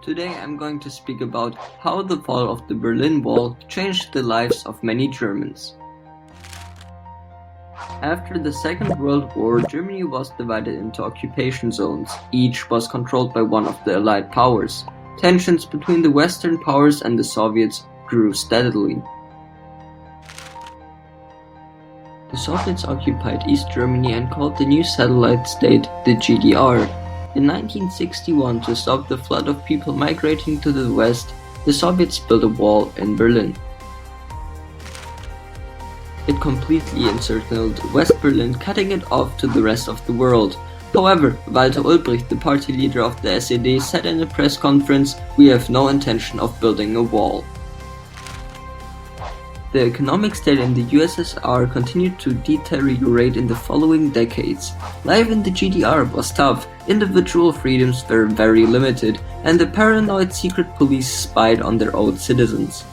Today I'm going to speak about how the fall of the Berlin Wall changed the lives of many Germans. After the Second World War, Germany was divided into occupation zones. Each was controlled by one of the Allied powers. Tensions between the Western powers and the Soviets grew steadily. The Soviets occupied East Germany and called the new satellite state the GDR. In 1961, to stop the flood of people migrating to the west, the Soviets built a wall in Berlin. It completely encircled West Berlin, cutting it off to the rest of the world. However, Walter Ulbricht, the party leader of the SED, said in a press conference, "We have no intention of building a wall." The economic state in the USSR continued to deteriorate in the following decades. Life in the GDR was tough, individual freedoms were very limited, and the paranoid secret police spied on their own citizens.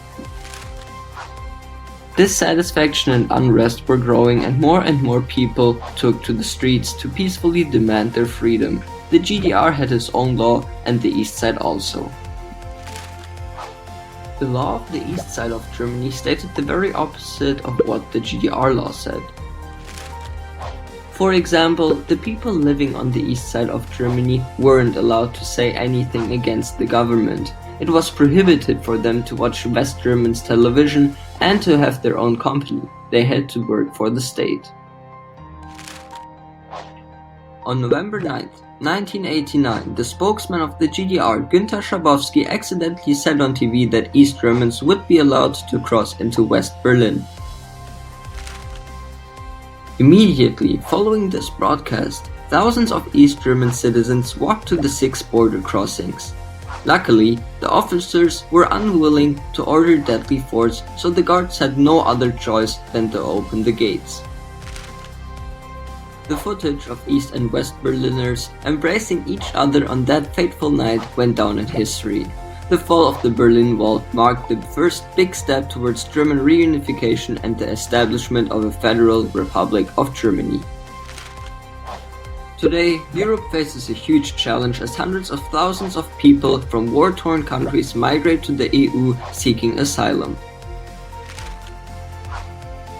Dissatisfaction and unrest were growing, and more people took to the streets to peacefully demand their freedom. The GDR had its own law, and the East Side also. The law of the east side of Germany stated the very opposite of what the GDR law said. For example, the people living on the east side of Germany weren't allowed to say anything against the government. It was prohibited for them to watch West Germans television and to have their own company. They had to work for the state. On November 9th, 1989, the spokesman of the GDR, Günther Schabowski, accidentally said on TV that East Germans would be allowed to cross into West Berlin. Immediately following this broadcast, thousands of East German citizens walked to the 6 border crossings. Luckily, the officers were unwilling to order deadly force, so the guards had no other choice than to open the gates. The footage of East and West Berliners embracing each other on that fateful night went down in history. The fall of the Berlin Wall marked the first big step towards German reunification and the establishment of a federal Republic of Germany. Today, Europe faces a huge challenge as hundreds of thousands of people from war-torn countries migrate to the EU seeking asylum.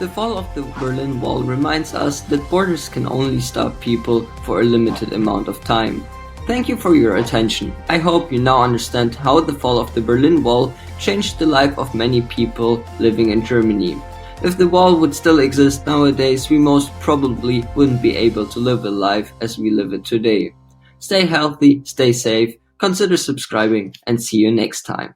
The fall of the Berlin Wall reminds us that borders can only stop people for a limited amount of time. Thank you for your attention. I hope you now understand how the fall of the Berlin Wall changed the life of many people living in Germany. If the wall would still exist nowadays, we most probably wouldn't be able to live a life as we live it today. Stay healthy, stay safe, consider subscribing, and see you next time.